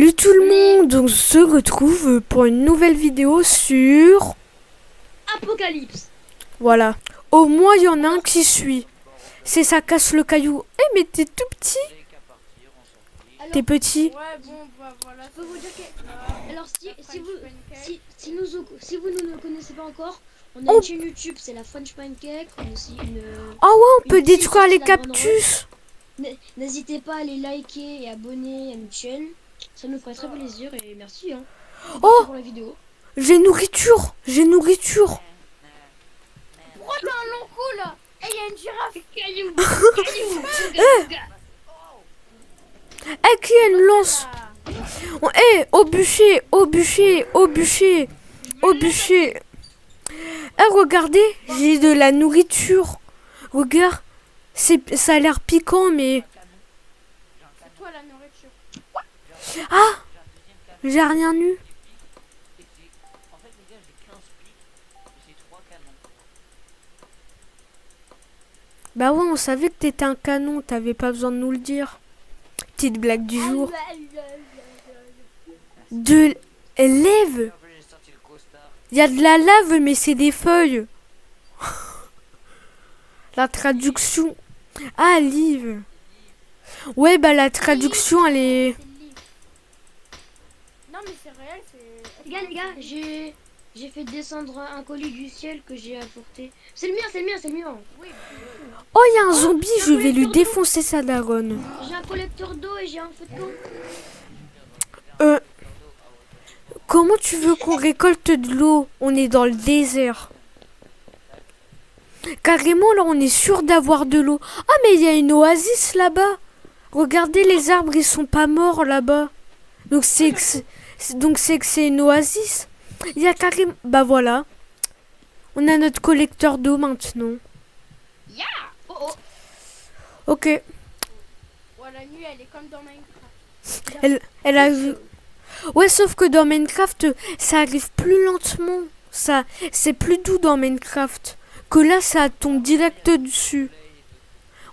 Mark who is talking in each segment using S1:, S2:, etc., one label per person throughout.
S1: Salut tout le monde, on se retrouve pour une nouvelle vidéo sur...
S2: Apocalypse.
S1: Voilà. Au moins il y en a un qui suit. C'est ça casse le caillou. Eh mais t'es tout petit.
S2: Alors,
S1: T'es petit.
S3: Ouais, bon, bah voilà.
S2: je peux vous dire que... Alors, si vous ne nous connaissez pas encore, on a une chaîne YouTube, c'est la French Pancake. On a aussi une...
S1: Ah ouais, on peut
S2: une
S1: détruire
S2: petite
S1: les
S2: sortie de la bande
S1: cactus.
S2: N'hésitez pas à les liker et abonner à notre chaîne. Ça nous ferait très plaisir et merci. Hein.
S1: Oh,
S2: pour la vidéo.
S1: j'ai nourriture. J'ai nourriture.
S3: Pourquoi t'as un long cou là? Eh, y'a une girafe!
S2: Caillou.
S1: Eh, qui a une lance? Eh, au bûcher, au bûcher, au bûcher, au bûcher. Eh, regardez, j'ai de la nourriture. Regarde, ça a l'air piquant, mais...
S3: C'est toi la nourriture.
S1: Ah, j'ai rien eu. Bah ouais, on savait que t'étais un canon, t'avais pas besoin de nous le dire. Petite blague du jour. De lève. Il y a de la lave, mais c'est des feuilles. La traduction. Ah, Liv. Ouais, bah la traduction, elle est...
S3: Non, mais c'est réel, c'est.
S2: Les gars, j'ai fait descendre un colis du ciel que j'ai apporté. C'est le mien.
S3: Oui,
S1: Oh, il y a un zombie, je vais lui défoncer sa daronne.
S2: J'ai un collecteur d'eau et j'ai un feu de camp.
S1: Comment tu veux qu'on récolte de l'eau? On est dans le désert. Carrément, là, on est sûr d'avoir de l'eau. Ah, mais il y a une oasis là-bas. Regardez, les arbres, ils sont pas morts là-bas. Donc c'est que c'est une oasis. Il y a carrément... Bah voilà. On a notre collecteur d'eau maintenant.
S2: Yeah. Oh.
S1: Ok.
S3: ouais, la nuit elle est comme dans Minecraft.
S1: Elle a vu... Ouais, sauf que dans Minecraft, ça arrive plus lentement. Ça, c'est plus doux dans Minecraft. Que là, ça tombe direct dessus.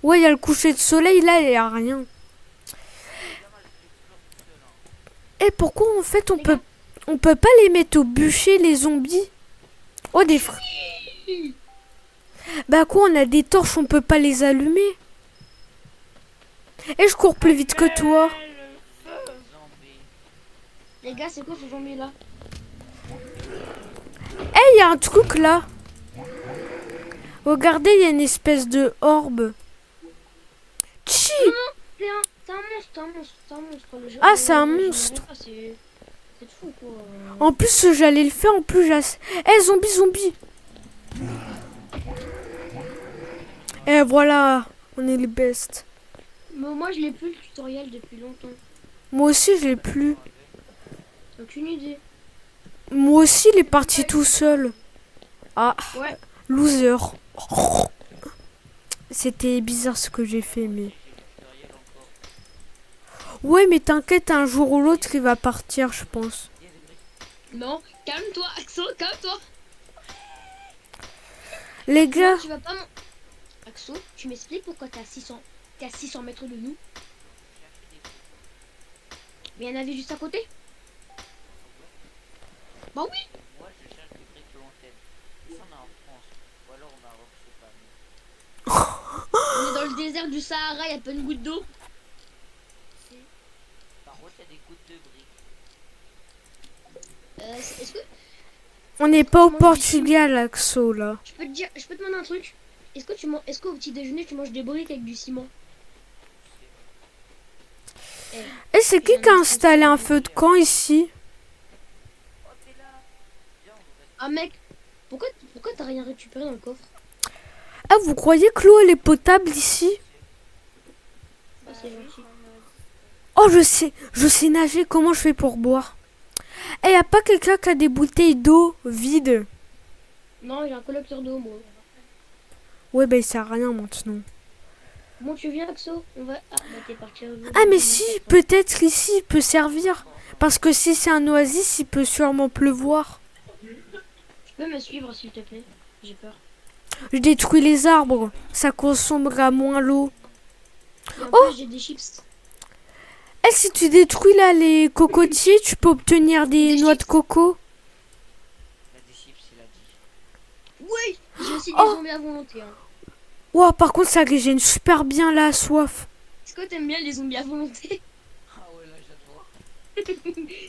S1: Ouais, il y a le coucher de soleil, là, il n'y a rien. Et pourquoi, en fait, on peut pas les mettre au bûcher, les zombies? Oh, des frères. Bah quoi, on a des torches, on peut pas les allumer. Et je cours plus vite que toi.
S2: Les gars, c'est quoi ce zombie là?
S1: Eh, il y a un truc là. Regardez, il y a une espèce de orbe. Chi.
S2: C'est un monstre.
S1: Ah, c'est un monstre.
S2: C'est fou quoi.
S1: En plus, j'allais le faire, en plus, Eh, zombie. Eh, voilà. On est les best.
S2: Mais moi, je l'ai plus le tutoriel depuis longtemps.
S1: Moi aussi, je l'ai plus.
S2: Aucune idée.
S1: Moi aussi, il est parti tout seul. Ah,
S2: Ouais.
S1: loser. C'était bizarre ce que j'ai fait, mais... Ouais, mais t'inquiète, un jour ou l'autre, il va partir, je pense.
S2: Non, calme-toi, Axo, calme-toi.
S1: Les gars...
S2: Tu vas pas Axo, tu m'expliques pourquoi t'es à 600 mètres de nous? Mais il y en avait juste à côté. Bah oui.
S4: Moi je cherche des briques lointaines. Ça on a en France. Ou alors au Maroc, je sais pas.
S2: On est dans le désert du Sahara, il y a pas une goutte d'eau.
S4: Par contre, il y a des gouttes de briques.
S2: Est-ce que
S1: On n'est pas au Portugal, Axo, là.
S2: je peux te demander un truc? Est-ce qu'au petit déjeuner tu manges des briques avec du ciment?
S1: Et c'est qui a installé un feu de camp ici?
S4: Oh, t'es là. Viens, on
S2: Ah mec, pourquoi t'as rien récupéré dans le coffre?
S1: Ah, vous croyez que l'eau, elle est potable ici?
S2: Ah, c'est gentil.
S1: Oh, je sais nager. Comment je fais pour boire? Eh, y a pas quelqu'un qui a des bouteilles d'eau vides?
S2: Non, j'ai un collecteur d'eau moi.
S1: Ouais, bah, il sert à rien maintenant.
S2: Bon, tu viens Axo? On va... Ah, bah t'es parti.
S1: Ah, mais si, peut-être ici, il peut servir. Parce que si c'est un oasis, il peut sûrement pleuvoir.
S2: Tu peux me suivre s'il te plaît? J'ai peur.
S1: Je détruis les arbres. Ça consommera moins l'eau.
S2: Et en
S1: Oh!
S2: plus, j'ai des chips.
S1: Eh, si tu détruis là les cocotiers, tu peux obtenir des
S2: Des
S1: noix de
S2: chips.
S1: coco.
S4: Il a des chips, il a dit.
S2: Oui, j'ai aussi des
S1: Oh.
S2: zombies à volonté. Hein.
S1: Ouah, par contre, ça régène super bien la soif.
S2: Est-ce que t'aimes bien les zombies à volonté?
S4: Ah ouais, là j'adore. Quels sont les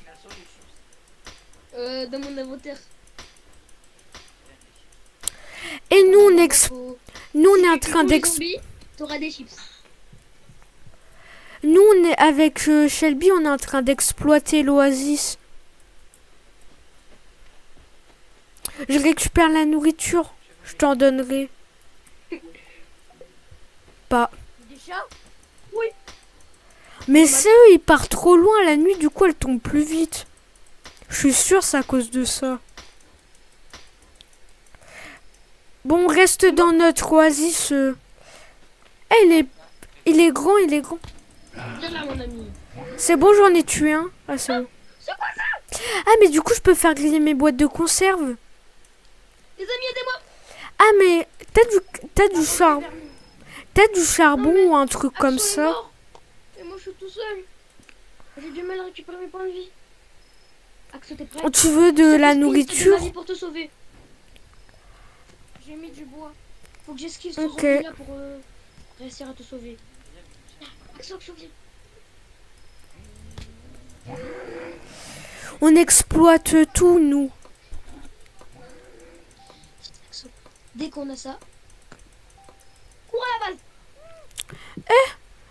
S4: chips?
S2: Dans mon inventaire.
S1: Et nous, on,
S2: Faut-
S1: nous, on
S2: si
S1: est en
S2: tu
S1: train
S2: tues les
S1: d'ex...
S2: zombies, t'auras des chips.
S1: Nous, on est avec Shelby, on est en train d'exploiter l'oasis. Je récupère la nourriture. Je t'en donnerai. Pas.
S3: Déjà,
S1: Mais c'est eux, ils partent trop loin la nuit, du coup, elle tombe plus vite. Je suis sûre, c'est à cause de ça. Bon, on reste dans notre oasis. Il est grand, il est grand.
S2: Viens là, mon ami.
S1: C'est bon, j'en ai tué un. Ah, c'est bon.
S2: C'est quoi ça?
S1: Ah, mais du coup, je peux faire griller mes boîtes de conserve.
S2: Les amis, aidez-moi.
S1: Ah, mais t'as du charbon ou un truc comme
S2: Axel est
S1: ça.
S2: mort. Et moi, je suis tout seul. J'ai du mal à récupérer mes points de vie. Axel, t'es prêt?
S1: Tu veux de la nourriture?
S2: Pour te sauver.
S3: j'ai mis du bois.
S2: Faut que j'esquive ce
S1: Ok.
S2: zombie là pour réussir à te sauver. Axel, je viens.
S1: On exploite tout, nous.
S2: Axel. Dès qu'on a ça. Cours à la base.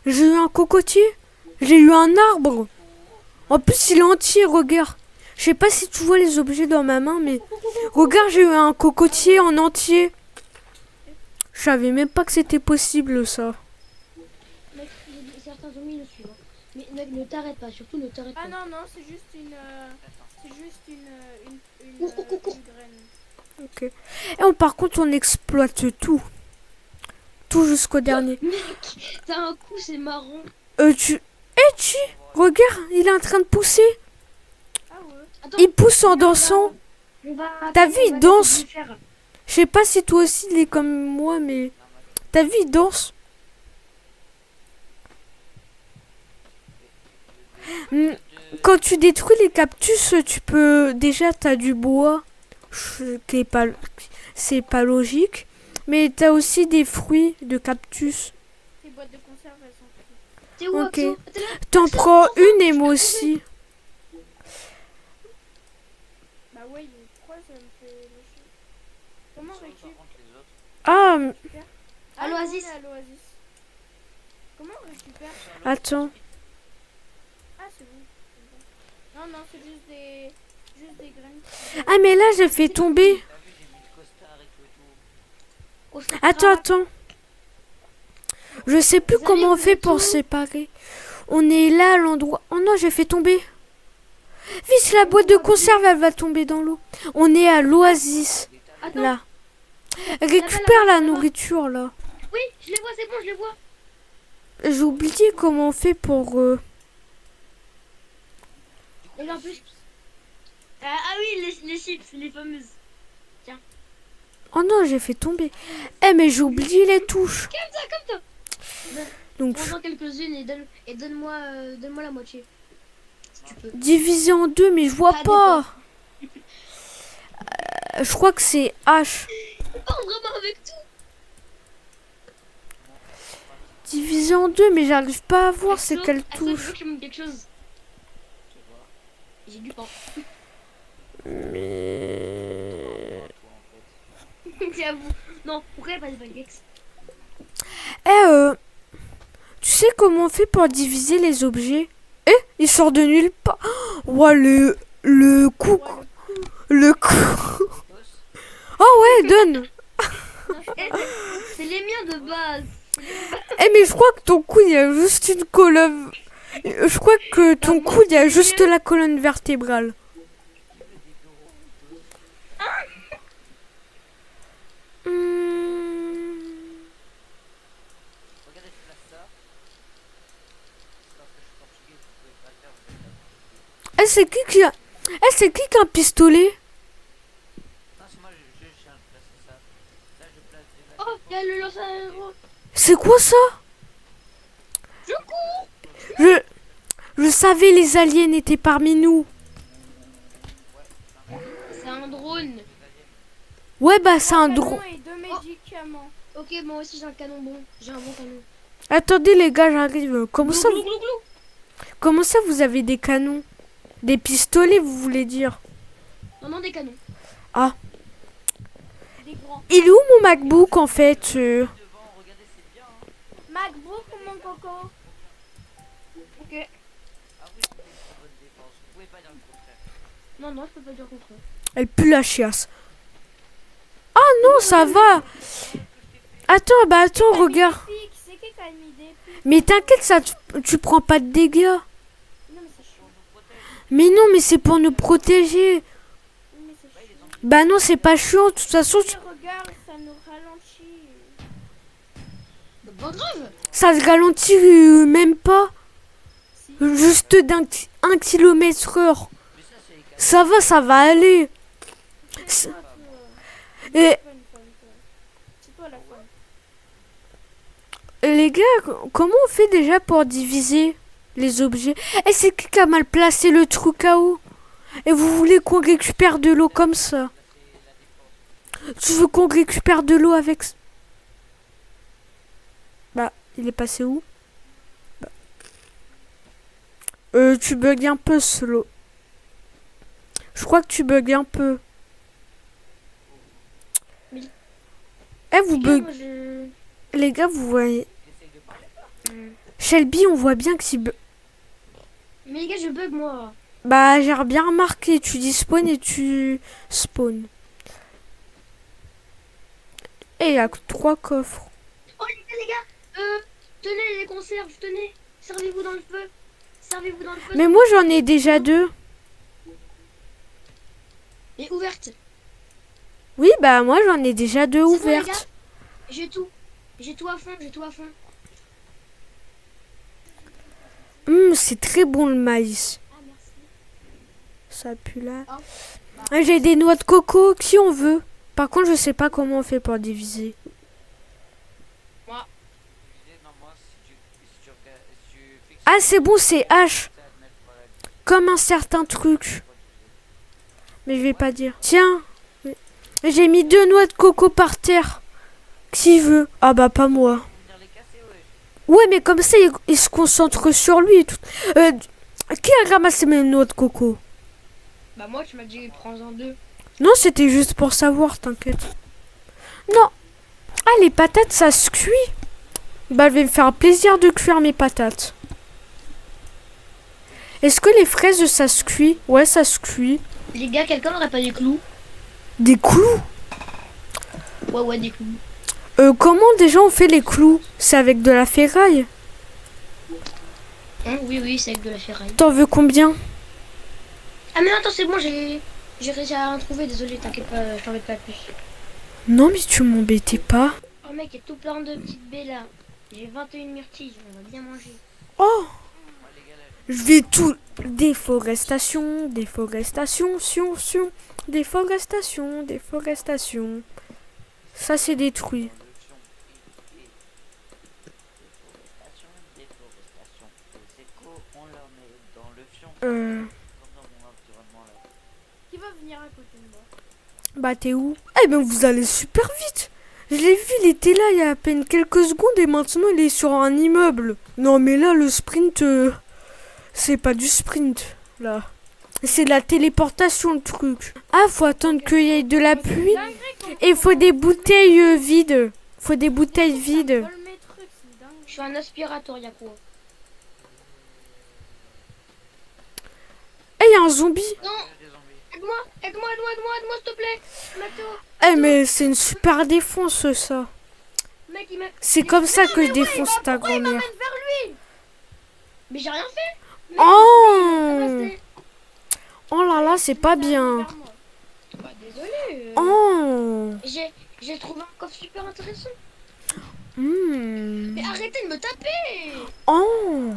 S1: J'ai eu un cocotier. J'ai eu un arbre. En plus, il est entier, regarde. Je sais pas si tu vois les objets dans ma main, mais... Regarde, j'ai eu un cocotier en entier. Je savais même pas que c'était possible, ça.
S2: Mec, certains zombies nous suivent. Hein. Mais mec, ne t'arrête pas, surtout ne t'arrête
S3: Ah
S2: pas.
S3: non, non, c'est juste une. C'est juste
S2: Cours, cours, cours, cours.
S3: une graine.
S1: Ok. Et on, par contre, on exploite tout. Tout jusqu'au dernier.
S2: Mec, t'as un coup, c'est marrant.
S1: Regarde, il est en train de pousser.
S3: Ah ouais.
S2: Attends,
S1: Il pousse en dansant.
S2: on va.
S1: T'as vu,
S2: on
S1: il
S2: va
S1: danse.
S2: faire.
S1: Je sais pas si toi aussi il est comme moi, mais... T'as vu, il danse. Hmm, Quand tu détruis les cactus, tu peux... Déjà, t'as du bois. Qui est pas... C'est pas logique. Mais t'as aussi des fruits de cactus.
S3: Tes boîtes de conserve, elles sont petites.
S2: T'es où,
S1: Ok.
S2: Axel? T'es là?
S1: T'en prends une et moi aussi.
S3: Bah ouais, pourquoi ça me fait le chien? Comment on récupère?
S1: Ah,
S2: À l'oasis.
S3: On est à l'oasis. Comment on récupère?
S1: attends.
S3: Ah, c'est bon. Non, non, c'est juste des graines.
S1: Ah, mais là, j'ai fait tomber.
S4: T'as vu, j'ai mis le costard et tout.
S2: Au chat.
S1: Attends. Je sais plus
S2: Vous
S1: comment on
S2: allez
S1: fait
S2: où,
S1: pour
S2: tout
S1: séparer. On est là à l'endroit... Oh non, j'ai fait tomber. Vite, la boîte de conserve, elle va tomber dans l'eau. On est à l'oasis,
S2: Attends.
S1: là. Récupère la
S2: là-bas.
S1: nourriture, là.
S2: Oui, je les vois, c'est bon, je les vois.
S1: J'ai oublié comment on fait pour...
S2: Et en plus. Ah oui, les chips, les fameuses.
S1: Oh non, j'ai fait tomber. Eh, mais j'ai oublié les touches.
S2: Comme ça.
S1: Donc,
S2: Prends-en quelques-unes et donne-moi la moitié. Si tu peux.
S1: divisé en deux, mais je vois
S2: Ah,
S1: pas. Je crois que c'est H.
S2: Oh, vraiment avec tout.
S1: Divisé en deux, mais j'arrive pas à voir c'est
S2: Axel,
S1: quelle
S2: Axel, je veux
S1: touche.
S2: que tu me montres quelque chose.
S4: Tu vois.
S2: J'ai du pain.
S1: Mais...
S2: J'avoue. Non, pourquoi il n'y a pas de baguettes?
S1: Tu sais comment on fait pour diviser les objets? Il sort de nulle part. Ouah, le coup. Le coup. Oh ouais, donne.
S2: C'est les miens de base.
S1: Mais je crois que ton coude, il y a juste une colonne. Je crois que ton coude, il y a juste la colonne vertébrale.
S4: Regardez, je place ça. C'est parce que je suis portugais, vous pouvez pas le faire, vous êtes pas portugais.
S1: C'est qui qui a un pistolet?
S4: Non, c'est moi, je viens de placer ça. Là, je place des
S2: Oh, il y a le lance à héros.
S1: C'est quoi ça?
S2: Je cours.
S1: Je savais les aliens étaient parmi nous.
S2: C'est un drone.
S1: Ouais, bah c'est un
S3: Canon
S1: drone.
S3: et 2 médicaments.
S2: Ok, moi aussi j'ai un canon bon. J'ai un bon canon.
S1: Attendez les gars, j'arrive.
S2: Glou, glou, glou.
S1: Comment ça vous avez des canons? Des pistolets, vous voulez dire?
S2: Non, non, des canons.
S3: Des grands.
S1: Il est où mon MacBook en fait
S4: Devant, regardez, c'est bien. Hein.
S3: MacBook ou mon coco?
S2: Ok.
S4: Ah oui, c'est une bonne défense. Vous pouvez pas dire le contraire.
S2: Non, non, je peux pas dire le contraire.
S1: Elle pue la chiasse. Ah non, ça va. Attends, regarde.
S3: C'est qui a mis des pics?
S1: Mais t'inquiète, ça, tu prends pas de dégâts.
S3: Non, mais c'est chiant.
S1: Mais non, mais c'est pour nous protéger.
S3: Oui, mais c'est chiant.
S1: Bah non, c'est pas chiant. De toute façon,
S3: Mais regarde, ça nous ralentit.
S2: Bah, pas grave.
S1: ça se ralentit même pas.
S3: Si.
S1: Juste d'1 km/h.
S4: Mais ça, c'est les cas.
S1: Ça va aller. C'est- Et
S3: C'est toi la femme.
S1: les gars, comment on fait déjà pour diviser les objets? Eh, c'est qui a mal placé le truc à eau? Et vous voulez qu'on récupère de l'eau comme ça? Tu veux qu'on récupère de l'eau avec... Bah, il est passé où? Bah. Tu bugs un peu, Solo. Je crois que tu bugs un peu.
S2: Oui.
S1: Eh, vous
S2: Ok,
S1: bug...
S2: moi, je...
S1: Les gars, vous voyez...
S4: J'essaye de parler.
S1: Shelby, on voit bien que s'il bug...
S2: Mais les gars, je bug moi.
S1: Bah, j'ai bien remarqué. Tu dis spawn et tu spawn. Et il y a que 3 coffres.
S2: Oh les gars, tenez les conserves, tenez. Servez-vous dans le feu. Servez-vous dans le feu.
S1: Mais moi, j'en ai déjà 2.
S2: Et ouverte.
S1: Oui, bah moi, j'en ai déjà 2
S2: C'est bon, les
S1: ouvertes.
S2: gars J'ai tout. J'ai tout à fond, j'ai tout à fond.
S1: C'est très bon le maïs.
S2: Ah merci.
S1: Ça pue là.
S2: Ah.
S1: Ah, j'ai des noix de coco. Qui on veut? Par contre, je sais pas comment on fait pour diviser.
S4: Je disais, non, moi, si tu regardes, si tu fixes
S1: Ah, c'est bon, c'est H.
S4: ça, admettre, voilà,
S1: Comme un certain truc. Mais je vais pas dire. Tiens, j'ai mis 2 noix de coco par terre. Qui veut? Ah bah pas moi.
S4: venir les casser, ouais.
S1: Ouais, mais comme ça, il se concentre sur lui et tout. Qui a ramassé mes noix de coco?
S2: Bah moi, tu m'as dit prends-en 2.
S1: Non, c'était juste pour savoir, t'inquiète. Non. Ah, les patates, ça se cuit. Bah, je vais me faire plaisir de cuire mes patates. Est-ce que les fraises, ça se cuit? Ouais, ça se cuit.
S2: Les gars, quelqu'un n'aurait pas des clous?
S1: Des clous?
S2: Ouais, des clous.
S1: Comment déjà on fait les clous? C'est avec de la ferraille?
S2: Hein, oui, c'est avec de la ferraille.
S1: T'en veux combien?
S2: Ah mais attends, c'est bon, j'ai réussi à en trouver, désolé, t'inquiète pas, je t'en vais pas plus.
S1: Non, mais tu m'embêtais pas.
S2: Oh mec, il y a tout plein de petites baies là. J'ai 21 myrtilles, on va bien manger.
S1: Oh,
S4: Ouais, les gars, là,
S1: je vais tout... Déforestation, déforestation. Ça, c'est détruit.
S4: déforestation. Les échos, on leur met dans le fion.
S1: Euh...
S4: Comme dans mon environnement là.
S3: Qui va venir à côté de moi?
S1: Bah, t'es où? Eh ben, vous allez super vite. Je l'ai vu, il était là il y a à peine quelques secondes et maintenant il est sur un immeuble. Non, mais là, le sprint, c'est pas du sprint, là. C'est de la téléportation, le truc. Ah, faut attendre qu'il y ait de la pluie. Et faut des bouteilles vides. Faut des bouteilles vides.
S3: Vole mes trucs, c'est dingue.
S2: Je suis un aspirateur, y'a quoi?
S1: Eh, il y a un zombie.
S2: Non,
S4: Des zombies.
S2: aide-moi, s'il te plaît. Mathéo,
S1: Eh, mais c'est une super défense, ça.
S2: mec, il m'a...
S1: C'est comme ça que je défonce ta grand-mère.
S2: Mais j'ai rien fait. Mec,
S1: Oh
S2: restez.
S1: Oh là là, c'est pas bien.
S3: Vers moi.
S2: Bah désolé.
S1: Oh
S2: J'ai trouvé un coffre super intéressant.
S1: Hmm.
S2: Mais arrêtez de me taper.
S1: Oh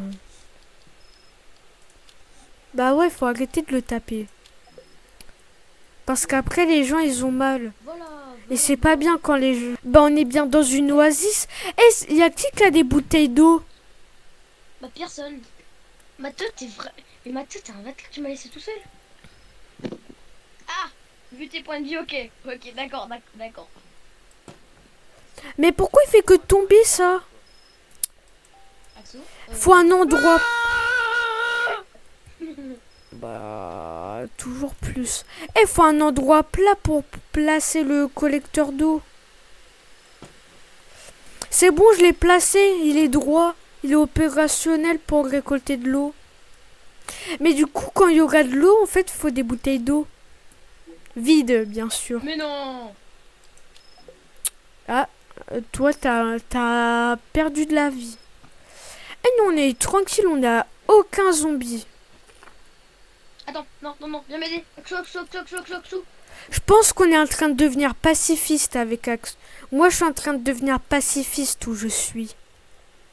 S1: Bah ouais, faut arrêter de le taper. Parce qu'après, les gens, ils ont mal.
S2: Voilà.
S1: Et c'est pas bien quand les gens... Bah, on est bien dans une oasis. Eh, y a qui a des bouteilles d'eau?
S2: Bah personne. Mathieu, t'es vrai. Mais Mathieu, t'es un bâtard, tu m'as laissé tout seul. Ah, vu tes points de vie, ok. Ok, d'accord, d'accord.
S1: Mais pourquoi il fait que tomber ça?
S2: Axo
S1: Faut un endroit. Bah, toujours plus. Et faut un endroit plat pour placer le collecteur d'eau. C'est bon, je l'ai placé. Il est droit. Il est opérationnel pour récolter de l'eau. Mais du coup, quand il y aura de l'eau, en fait, il faut des bouteilles d'eau. Vides, bien sûr.
S2: Mais non.
S1: Toi, t'as perdu de la vie. Et nous, on est tranquille, on n'a aucun zombie.
S2: Attends, non, viens m'aider. Axo.
S1: Je pense qu'on est en train de devenir pacifiste avec Axe. Moi, je suis en train de devenir pacifiste où je suis.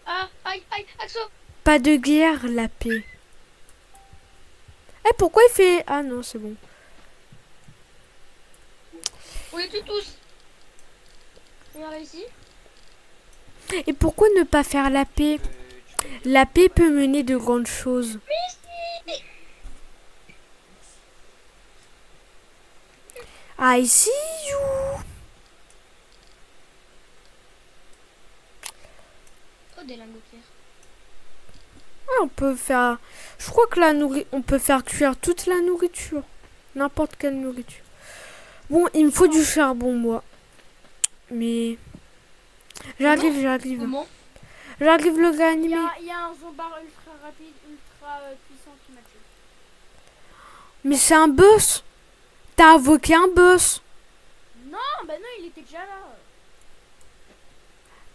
S2: Ah, aïe, Axo.
S1: Pas de guerre, la paix. Eh, pourquoi il fait... Ah non, c'est bon.
S2: On est tous. On a réussi.
S1: Et pourquoi ne pas faire la paix? La paix peut mener de grandes choses. I see you.
S2: Oh, des lingots de fer.
S1: Ah, on peut faire... Je crois que on peut faire cuire toute la nourriture. N'importe quelle nourriture. Bon, il me faut du charbon, moi. Mais... J'arrive.
S2: Comment?
S1: J'arrive le
S3: Il
S1: réanimer.
S3: y a un zombard ultra rapide, ultra puissant qui m'a tué.
S1: Mais c'est un boss. T'as invoqué un boss.
S3: Non, bah non, il était déjà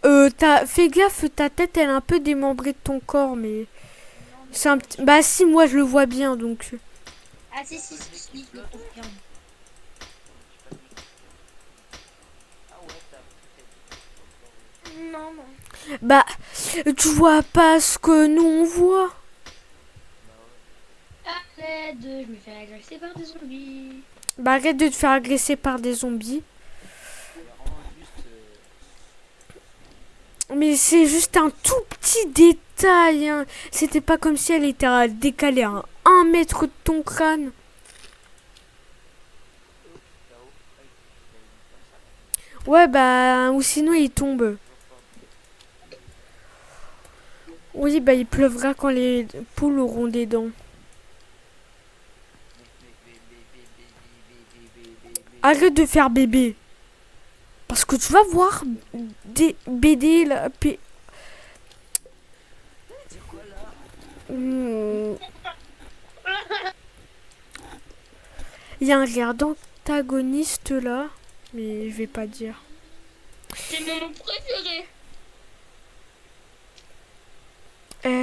S3: là.
S1: Fais gaffe, ta tête elle est un peu démembrée de ton corps, mais
S3: Non, mais
S1: c'est un petit... Bah si, moi je le vois bien, donc...
S2: Ah, si, je le confirme.
S4: Ah ouais, t'as peut-être.
S3: non.
S1: Bah, tu vois pas ce que nous on voit.
S4: Bah ouais.
S2: À l'aide, je me fais agresser par des zombies.
S1: Bah arrête de te faire agresser par des zombies.
S4: Il y a vraiment juste.
S1: Mais c'est juste un tout petit détail, hein. C'était pas comme si elle était décalée à 1 mètre de ton crâne.
S4: Là-haut. Aïe, comme ça.
S1: Ouais, bah, ou sinon il tombe. Oui, bah il pleuvra quand les poules auront des dents. Arrête de faire bébé. Parce que tu vas voir des BD là.
S4: C'est quoi là?
S1: Il y a un regard d'antagoniste là. Mais je vais pas dire.
S2: C'est mon nom préféré.
S4: Moi je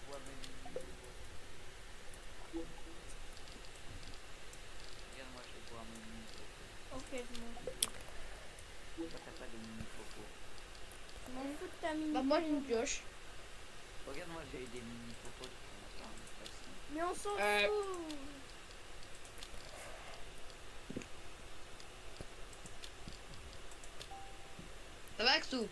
S4: vois mes mini-popos. Regarde, moi je vois mes mini-popos.
S3: Ok, je m'en
S4: Toi t'as pas de mini-popos.
S3: fous de ta mini.
S2: Bah, moi, j'ai une pioche.
S4: Regarde, moi j'ai des mini-popos depuis longtemps. Mais facile.
S3: Mais on s'en
S2: Euh.
S3: fout.
S2: Ça va, Axo?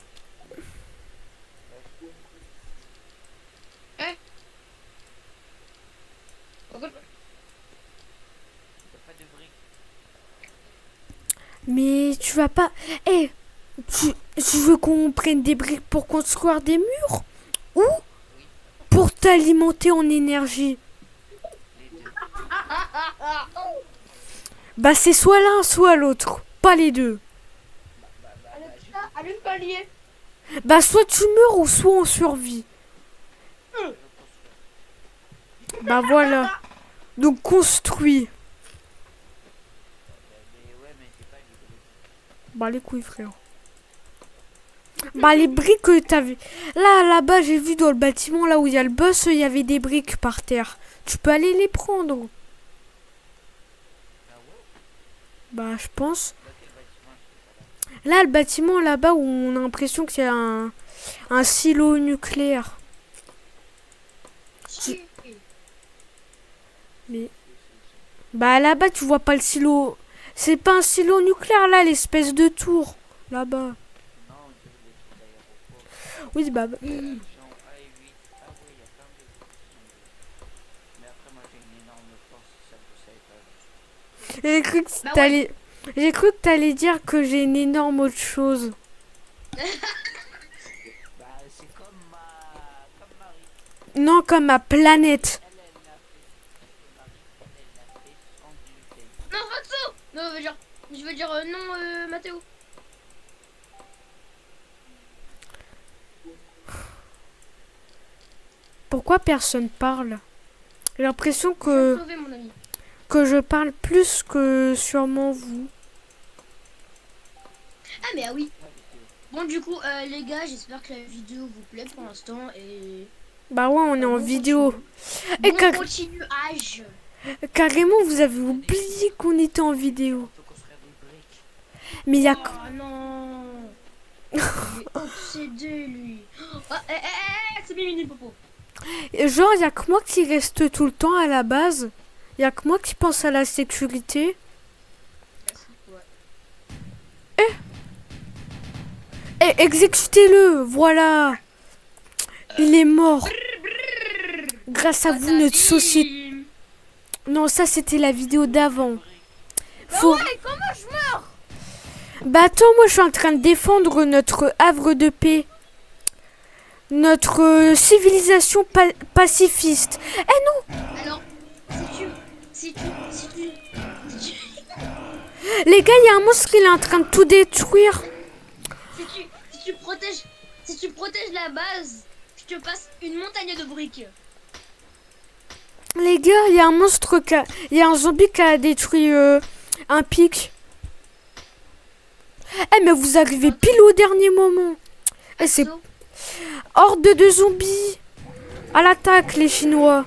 S2: Pourquoi?
S4: T'as pas de briques.
S1: Mais tu vas pas. Eh, tu veux qu'on prenne des briques pour construire des murs? Ou pour t'alimenter en énergie?
S4: Les deux.
S1: Bah c'est soit l'un, soit l'autre. Pas les deux.
S2: Allume le palier.
S1: Bah soit tu meurs ou soit on survit.
S4: Je construis.
S1: Bah voilà. Donc construis.
S4: Mais ouais, mais j'ai pas les briques.
S1: Bah les couilles frère. Bah les briques que t'avais. Là-bas j'ai vu dans le bâtiment là où il y a le boss, il y avait des briques par terre. Tu peux aller les prendre.
S4: Ah ouais?
S1: Bah je pense.
S4: Dans quel bâtiment je sais pas là?
S1: Là le bâtiment là-bas où on a l'impression qu'il y a un silo nucléaire. Mais bah là-bas tu vois pas le silo. C'est pas un silo nucléaire là, l'espèce de tour. Là-bas.
S4: Non, on dirait les trucs d'aéroport.
S1: Oui bah.
S4: Champ A8. Ah ouais, énorme force, ça vous savez pas juste.
S1: J'ai cru que
S2: Bah
S1: t'allais... J'ai cru que t'allais dire que j'ai une énorme autre chose.
S4: Bah, c'est comme Marie.
S1: Non, comme ma planète.
S4: Elle l'a fait. Marie, elle l'a fait sans gluten.
S2: Non, Fatso. Non, je veux dire non, Mathéo.
S1: Pourquoi personne parle? J'ai l'impression
S2: Je vais
S1: que...
S2: te sauver, mon ami.
S1: que je parle plus que sûrement vous.
S2: Ah, mais ah oui.
S4: Ouais, vidéo.
S2: Bon, du coup, les gars, j'espère que la vidéo vous plaît pour l'instant. Et
S1: Bah ouais, on est en
S2: bon
S1: vidéo.
S2: continu.
S1: Et
S2: Bon continuage.
S1: carrément, vous avez oublié qu'on était en vidéo.
S4: On peut construire des briques.
S1: Mais il y a...
S2: Oh non. Il est obsédé, lui. Oh, c'est Mimini Popo.
S1: Genre, il y a que moi qui reste tout le temps à la base. Il y a que moi qui pense à la sécurité.
S2: Ouais.
S1: Eh, exécutez-le, voilà. Il est mort. Grâce à vous, notre société... Non, ça, c'était la vidéo d'avant. Faut...
S3: Comment je meurs?
S1: Bah attends, moi, je suis en train de défendre notre havre de paix. Notre civilisation pacifiste.
S2: Alors, si tu,
S1: Les gars, il y a un monstre qui est en train de tout détruire.
S2: si tu protèges la base, je te passe une montagne de briques.
S1: Les gars, il y a un monstre qui a... Il y a un zombie qui a détruit un pic. Eh, mais vous arrivez pile au dernier moment. Eh, c'est
S2: Axo,
S1: horde de zombies. À l'attaque, les Chinois.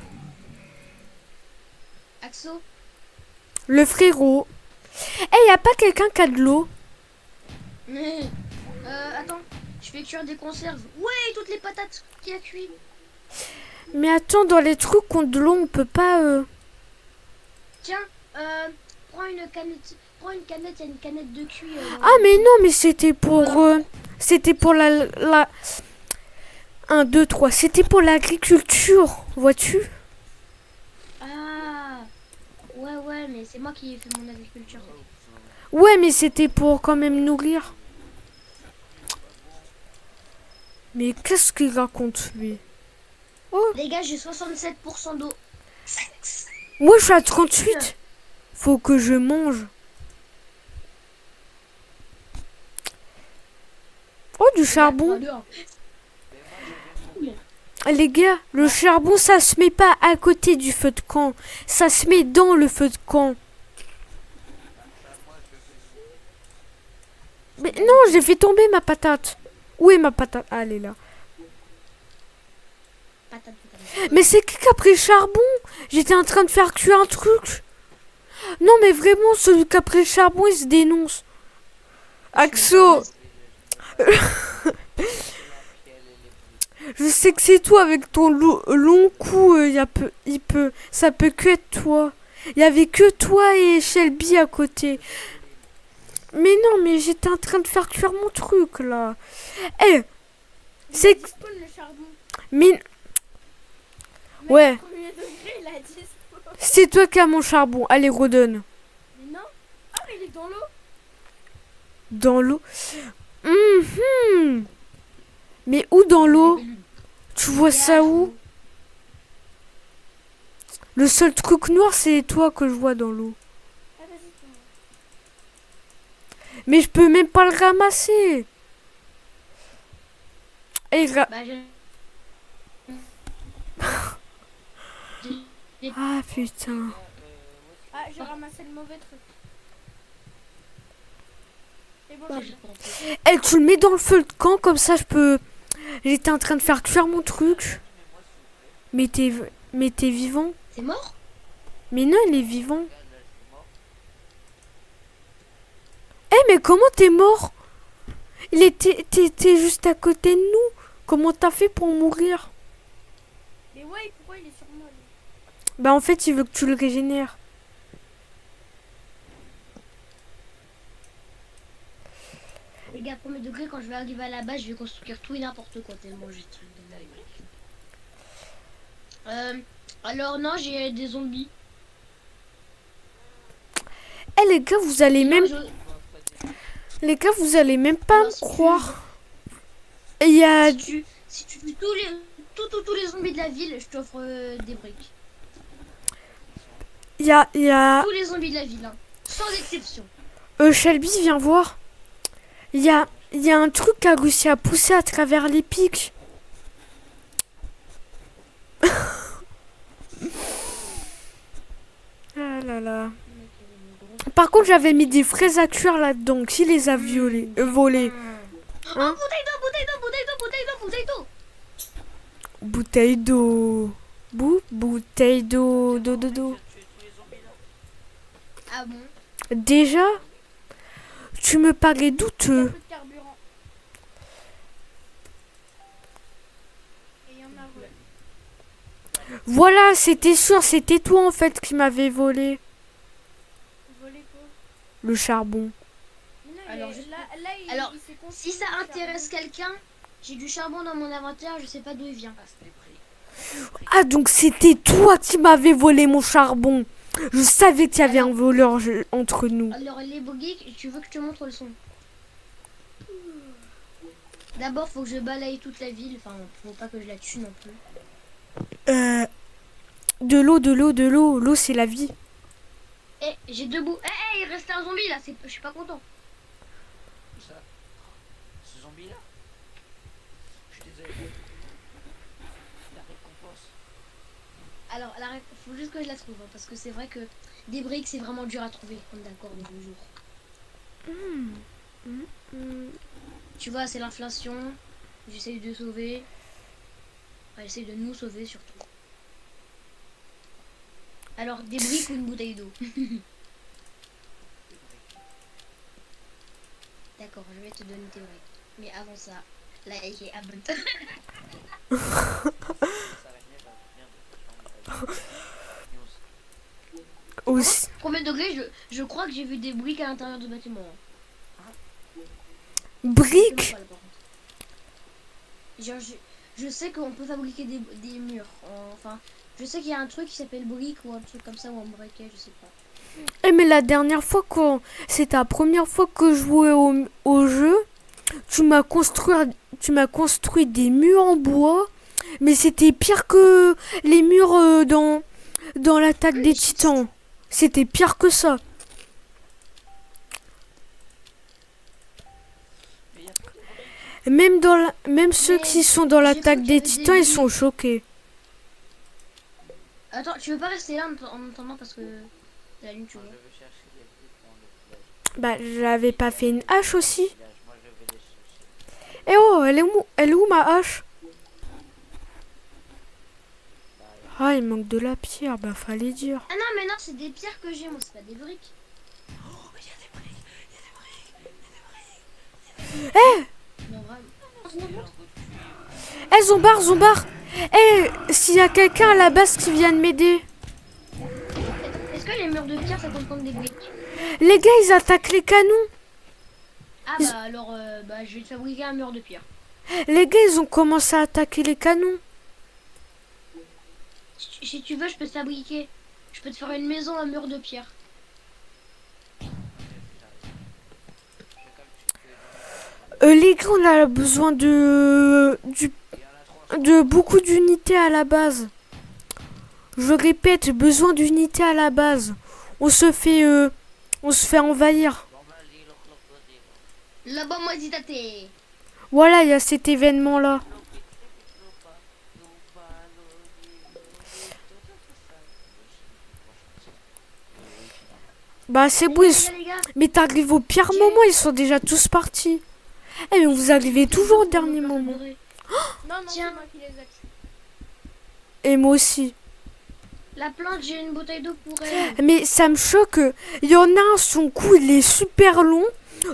S2: Axo,
S1: Le frérot. Eh, y a pas quelqu'un qui a de l'eau?
S2: attends, je fais cuire des conserves. Ouais, toutes les patates qui a cuit.
S1: Mais attends, dans les trucs contre de l'eau, on peut pas...
S2: Tiens, prends une canette, il y a une canette de cuit.
S1: Ah, mais non, mais c'était pour... c'était pour la... 1, 2, 3. C'était pour l'agriculture, vois-tu?
S2: Ah, ouais, mais c'est moi qui ai fait mon agriculture.
S1: Ouais, mais c'était pour quand même nourrir. Mais qu'est-ce qu'il raconte, lui?
S2: Les gars, j'ai 67% d'eau.
S1: Moi, je suis à 38. Faut que je mange. Oh, du charbon. Les gars, le charbon, ça se met pas à côté du feu de camp. Ça se met dans le feu de camp. Mais non, j'ai fait tomber ma patate. Où est ma patate? Ah, elle est là.
S2: Patate.
S1: Mais c'est qui a pris le charbon? J'étais en train de faire cuire un truc. Non, mais vraiment, celui qui a pris le charbon, il se dénonce. Axo, je sais que c'est toi avec ton long cou. Ça peut que être toi. Il y avait que toi et Shelby à côté. Mais non, mais j'étais en train de faire cuire mon truc là. Eh, c'est que...
S3: Spawn le charbon.
S1: Mais ouais,
S3: Combien de degrés il a dit spawn?
S1: c'est toi qui as mon charbon. Allez, redonne.
S3: Mais non. Ah, mais il est dans l'eau.
S1: Dans l'eau. Mhm. Mais où dans l'eau? Tu vois ça où? Le seul truc noir, c'est toi que je vois dans l'eau.
S3: Ah, vas-y, toi.
S1: Mais je peux même pas le ramasser. Et
S2: Bah,
S1: ah putain.
S3: Ah, j'ai ramassé le mauvais truc. C'est bon, j'ai compris.
S1: Eh, tu le mets dans le feu de camp, comme ça je peux... J'étais en train de faire cuire mon truc. Mais t'es vivant?
S2: c'est mort?
S1: Mais non, il est vivant. Eh, mais comment t'es mort? T'étais juste à côté de nous. Comment t'as fait pour mourir?
S3: Mais ouais, pourquoi il est sur moi lui?
S1: Bah en fait, il veut que tu le régénères.
S2: Les gars, premier degré, quand je vais arriver à la base, je vais construire tout et n'importe quoi tellement j'ai de trucs de dingue. Alors non, j'ai des zombies.
S1: Eh les gars, vous allez même...
S2: Je-
S1: Les gars, vous allez même pas
S2: Alors,
S1: me
S2: si tu-
S1: croire. Il y a...
S2: Si tu tues tous les zombies de la ville, je t'offre des briques.
S1: Il y a...
S2: Tous les zombies de la ville, hein. Sans exception.
S1: Shelby, viens voir. Il y a un truc qui a réussi à pousser à travers les pics. Ah là là. Par contre, j'avais mis des fraises à cuire là-dedans. Qui les a volés? Hein?
S2: Bouteille d'eau.
S1: Bouteille d'eau. Bouteille d'eau. D'eau.
S4: Tu as tué tous les zombies là?
S2: Ah bon?
S1: Déjà? Tu me parais
S3: Il y a
S1: douteux.
S3: plus de carburant. Et il y en a
S1: Voilà, c'était sûr, c'était toi en fait qui m'avais volé
S3: volé quoi.
S1: le charbon.
S3: Mais non,
S2: Alors,
S3: il s'est construit
S2: Si ça
S3: le
S2: intéresse
S3: charbon.
S2: quelqu'un, j'ai du charbon dans mon inventaire, je sais pas d'où il vient.
S4: Ah, c'est des briques.
S1: Ah, donc c'était toi qui m'avais volé mon charbon. Je savais qu'il y avait un voleur entre nous.
S2: Alors les bogiques, tu veux que je te montre le son? D'abord faut que je balaye toute la ville, enfin faut pas que je la tue non plus.
S1: De l'eau. L'eau, c'est la vie.
S2: Eh, j'ai deux bouts. Eh, il reste un zombie là, je suis pas content.
S4: Où ça? Ce zombie là? Je suis désolé. La récompense.
S2: Alors, faut juste que je la trouve, hein, parce que c'est vrai que des briques c'est vraiment dur à trouver, on est d'accord de nos jours. Tu vois, c'est l'inflation, j'essaye de sauver. Enfin, j'essaye de nous sauver surtout. Alors, des briques ou une bouteille d'eau? D'accord, je vais te donner tes briques. Mais avant ça, like et abonne-toi.
S4: Ça araignée va venir de news.
S1: Aussi.
S2: Combien de degrés je crois que j'ai vu des briques à l'intérieur du bâtiment.
S1: Briques.
S2: Je sais pas, par contre. Genre, je sais qu'on peut fabriquer des murs. Enfin, je sais qu'il y a un truc qui s'appelle brique ou un truc comme ça ou un briquet, je sais pas.
S1: Eh, mais la dernière fois quand c'était la première fois que je jouais au jeu, tu m'as construit des murs en bois, mais c'était pire que les murs dans l'attaque des Titans. C'était pire que ça.
S4: Mais y a pas de briques.
S1: Même ceux
S2: Mais
S1: qui sont dans
S2: j'ai
S1: l'attaque
S2: cru qu'il y
S1: des
S2: avait des
S1: Titans, ils
S2: briques.
S1: sont choqués.
S2: Attends, tu veux pas rester là en attendant parce que c'est la nuit, tu
S4: Moi,
S2: vois.
S4: je vais chercher des briques dans le village.
S1: Bah, j'avais pas fait une hache aussi.
S4: Moi, je vais les chercher.
S1: Eh oh, elle est où ma hache? Ah, il manque de la pierre, bah fallait dire.
S2: Ah non, mais non, c'est des pierres que j'ai, moi, c'est pas des briques.
S4: Oh, mais y a des briques.
S2: Non, vraiment.
S4: Il y a un bout de cuir.
S1: Eh, Zombar. Eh, s'il y a quelqu'un à la base qui vient de m'aider.
S2: Est-ce que les murs de pierre ça compte comme des briques?
S1: Les gars, ils attaquent les canons.
S2: Ah bah alors, je vais te fabriquer un mur de pierre.
S1: Les gars, ils ont commencé à attaquer les canons.
S2: Si tu veux, je peux te fabriquer. Je peux te faire une maison à mur de pierre.
S1: Les gars, on a besoin de beaucoup d'unités à la base. Je répète, besoin d'unités à la base. On se fait envahir.
S2: Là-bas, moi, zitate.
S1: Voilà, il y a cet événement-là. Bah c'est bon,
S2: Les gars,
S1: mais t'arrives au pire moment, ils sont déjà tous partis. Eh mais vous arrivez toujours au dernier moment.
S3: Non,
S2: Tiens.
S3: c'est moi qui les ai tués.
S1: Et moi aussi.
S2: la plante, j'ai une bouteille d'eau pour elle.
S1: Mais ça me choque. Il y en a un, son cou il est super long.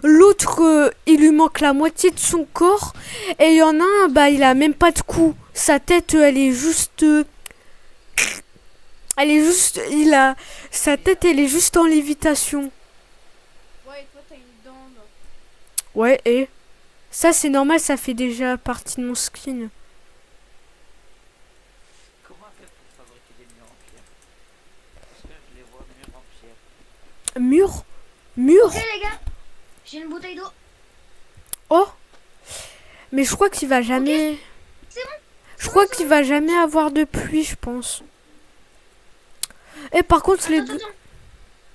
S1: L'autre, il lui manque la moitié de son corps. Et il y en a un, bah il a même pas de cou. Sa tête, elle est juste... Sa tête, elle est juste en lévitation.
S3: Ouais, et toi, t'as une dent. là.
S1: Ouais, et... Ça, c'est normal, ça fait déjà partie de mon skin.
S4: Comment on fait pour fabriquer des murs en pierre? Parce que je les vois murs en pierre.
S1: Mur? Mur.
S2: Ok les gars, j'ai une bouteille d'eau.
S1: Oh. Mais je crois qu'il va jamais...
S2: C'est bon.
S1: Je crois qu'il va jamais avoir de pluie, je pense. Et par contre, les...
S2: Attends.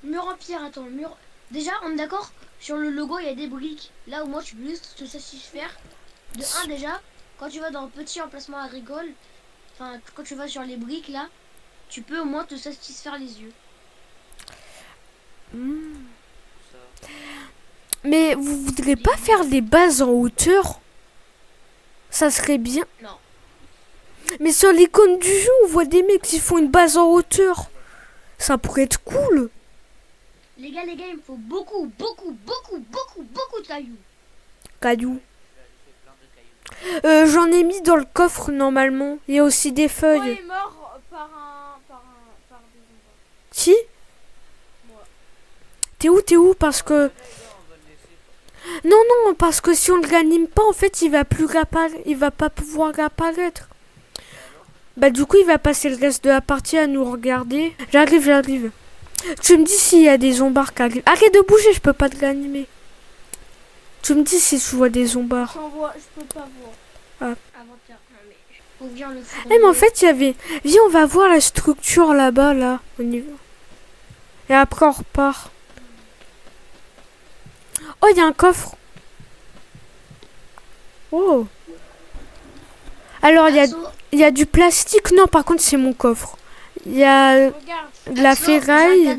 S2: Mur en pierre, attends, mur... Déjà, on est d'accord? Sur le logo, il y a des briques. Là où moi, tu peux juste te satisfaire. De un déjà, quand tu vas dans petit emplacement agricole, enfin, quand tu vas sur les briques, là, tu peux au moins te satisfaire les yeux.
S4: Ça.
S1: Mais vous voudrez pas faire des bases en hauteur? Ça serait bien.
S2: Non.
S1: Mais sur l'icône du jeu, on voit des mecs qui font une base en hauteur. Ça pourrait être cool.
S2: Les gars, il me faut beaucoup de cailloux.
S1: Caillou.
S4: Je vais aller faire plein de cailloux.
S1: J'en ai mis dans le coffre normalement. Il y a aussi des
S3: Moi, il
S1: feuilles.
S3: est mort par des zombies.
S1: Qui?
S3: Moi.
S1: T'es où? Parce que...
S4: Là, les gars, on va le laisser.
S1: Non, parce que si on le réanime pas, en fait, il va plus réapparaître. Il va pas pouvoir réapparaître. Bah du coup, il va passer le reste de la partie à nous regarder. J'arrive. Tu me dis s'il y a des zombards qui arrivent. Arrête de bouger, je peux pas te réanimer. Tu me dis si tu vois des zombards.
S3: Je peux pas voir.
S2: Inventaire. Non, mais faut bien le faire.
S1: Eh mais en fait, il y avait... Viens, on va voir la structure là-bas, là. On y va. Et après, on repart. Oh, il y a un coffre. Oh. Alors, il y a du plastique. Non, par contre, c'est mon coffre. Il y a
S3: Regarde.
S1: de la ferraille,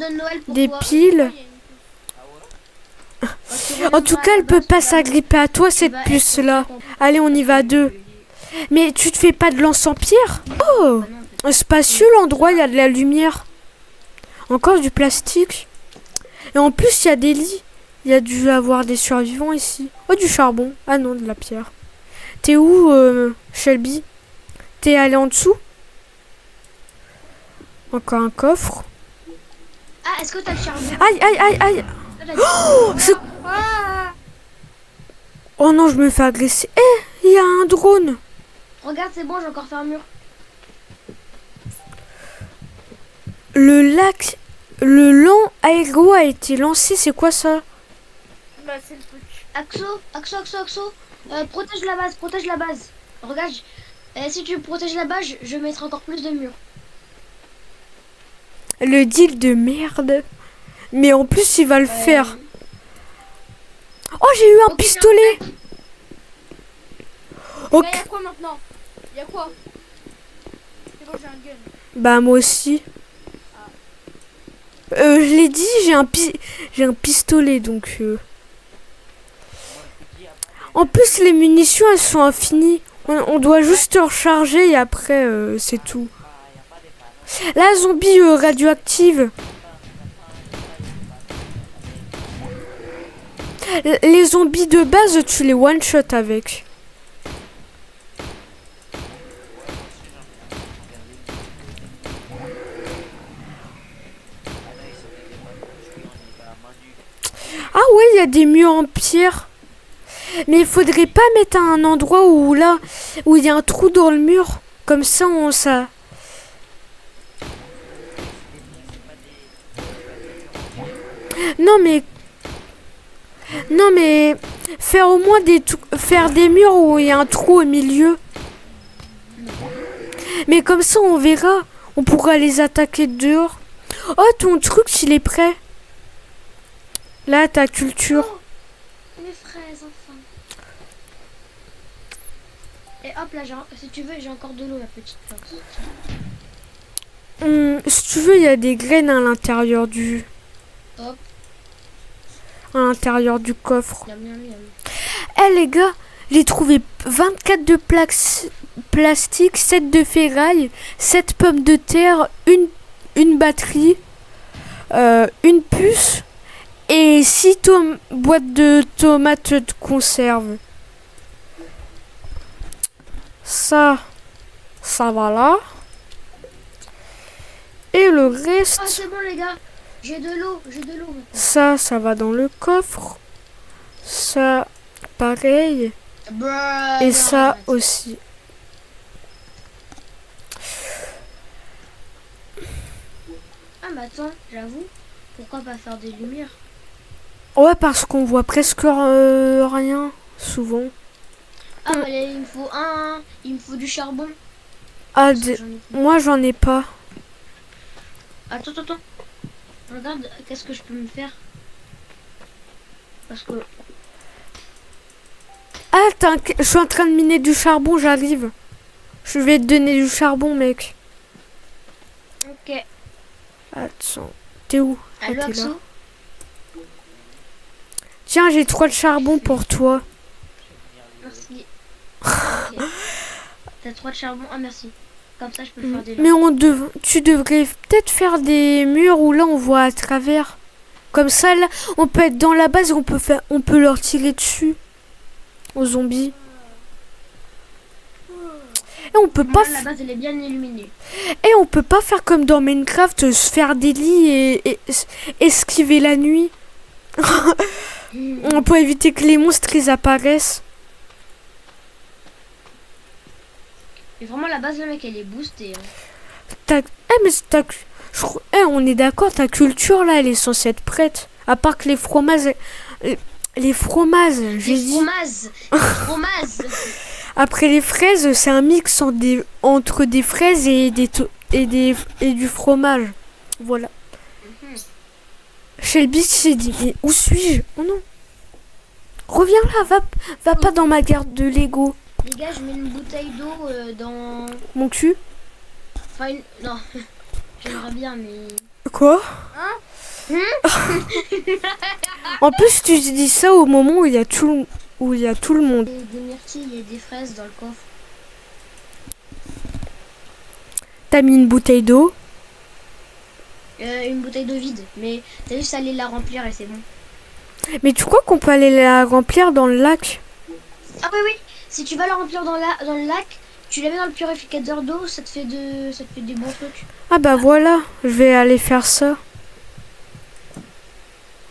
S1: des piles.
S4: Ah ouais?
S1: En tout cas, elle peut pas s'agripper à toi, cette puce-là. Allez, on y va à deux. Mais tu te fais pas de lance en pierre? Oh, spacieux l'endroit, il y a de la lumière. Encore du plastique. Et en plus, il y a des lits. Il y a dû avoir des survivants ici. Oh, du charbon. Ah non, de la pierre. T'es où, Shelby? T'es allé en dessous? Encore un coffre.
S2: Ah, est-ce que t'as le charbon?
S1: Aïe. Oh non, je me fais agresser. Il y a un drone.
S2: Regarde, c'est bon, j'ai encore fait un mur.
S1: Le lent aéro a été lancé. C'est quoi ça?
S3: Bah, c'est le truc.
S2: Axo. Protège la base. Regarde, si tu protèges la base, je mettrai encore plus de murs.
S1: Le deal de merde. Mais en plus, il va le faire. Oh, j'ai eu un
S2: Ok,
S1: pistolet.
S3: Mais
S1: Ok.
S3: y'a quoi maintenant? Y'a quoi? C'est bon, j'ai un gun.
S1: Bah, moi aussi. Je l'ai dit, j'ai un pistolet, donc... En plus, les munitions, elles sont infinies. On doit juste recharger et après, c'est tout. La zombie radioactive. Les zombies de base, tu les one-shot avec. Ah ouais, il y a des murs en pierre. Mais il faudrait pas mettre à un endroit où il y a un trou dans le mur. Comme ça, ça... Non mais faire au moins faire des murs où il y a un trou au milieu. Mais comme ça, on verra. On pourra les attaquer dehors. Oh, ton truc, il est prêt. Là, ta culture.
S2: Oh, les fraises, enfin. Et hop là, si tu veux, j'ai encore de l'eau, la petite plante.
S1: Si tu veux, il y a des graines à l'intérieur du...
S2: Hop.
S1: À l'intérieur du coffre.
S2: Yam.
S1: Eh les gars, j'ai trouvé 24 de plastique, 7 de ferraille, 7 pommes de terre, une batterie, une puce et 6 boîtes de tomates de conserve. Ça va là. Et le reste...
S2: Oh, c'est bon, les gars. J'ai de l'eau maintenant.
S1: Ça va dans le coffre. Ça, pareil. Et ça aussi.
S2: Ah, mais attends, j'avoue. Pourquoi pas faire des lumières?
S1: Ouais, parce qu'on voit presque rien, souvent.
S2: Ah, bah, il me faut du charbon.
S1: Ah,
S2: Parce que j'en ai plus.
S1: moi, j'en ai pas.
S2: Attends. Regarde, qu'est-ce que je peux me faire? Parce que...
S1: Ah, je suis en train de miner du charbon, j'arrive. Je vais te donner du charbon, mec.
S2: Ok.
S1: Attends, t'es où? Ah,
S2: Allô,
S1: t'es là.
S2: Axo?
S1: Tiens, j'ai 3 de charbon pour toi.
S2: Merci. Ok. T'as 3 de charbon? Ah, merci. Comme ça, je peux faire des
S1: Mais
S2: lampes.
S1: tu devrais peut-être faire des murs où là on voit à travers. Comme ça, là, on peut être dans la base et on peut leur tirer dessus. Aux zombies. Et on peut pas
S2: La base, elle est bien illuminée.
S1: Et on peut pas faire comme dans Minecraft, se faire des lits et esquiver la nuit. On peut éviter que les monstres ils apparaissent.
S2: Et vraiment, la base, le mec, elle est boostée.
S1: Mais on est d'accord, ta culture là, elle est censée être prête. À part que les fromages, j'ai dit.
S2: Fromage.
S1: Après les fraises, c'est un mix entre des fraises et du fromage. Voilà. Shelby s'est dit, mais où suis-je? Oh non. Reviens là, va pas dans ma garde de Lego.
S2: Les gars, je mets une bouteille d'eau dans...
S1: Mon cul?
S2: Enfin, non. J'aimerais bien, mais...
S1: Quoi? En plus, tu dis ça au moment où il y a tout le monde.
S2: Des myrtilles et des fraises dans le coffre.
S1: T'as mis une bouteille d'eau?
S2: Une bouteille d'eau vide. Mais t'as juste à aller la remplir et c'est bon.
S1: Mais tu crois qu'on peut aller la remplir dans le lac?
S2: Ah oui. Si tu vas la remplir dans le lac, tu la mets dans le purificateur d'eau, ça te fait des bons trucs.
S1: Ah bah voilà, je vais aller faire ça.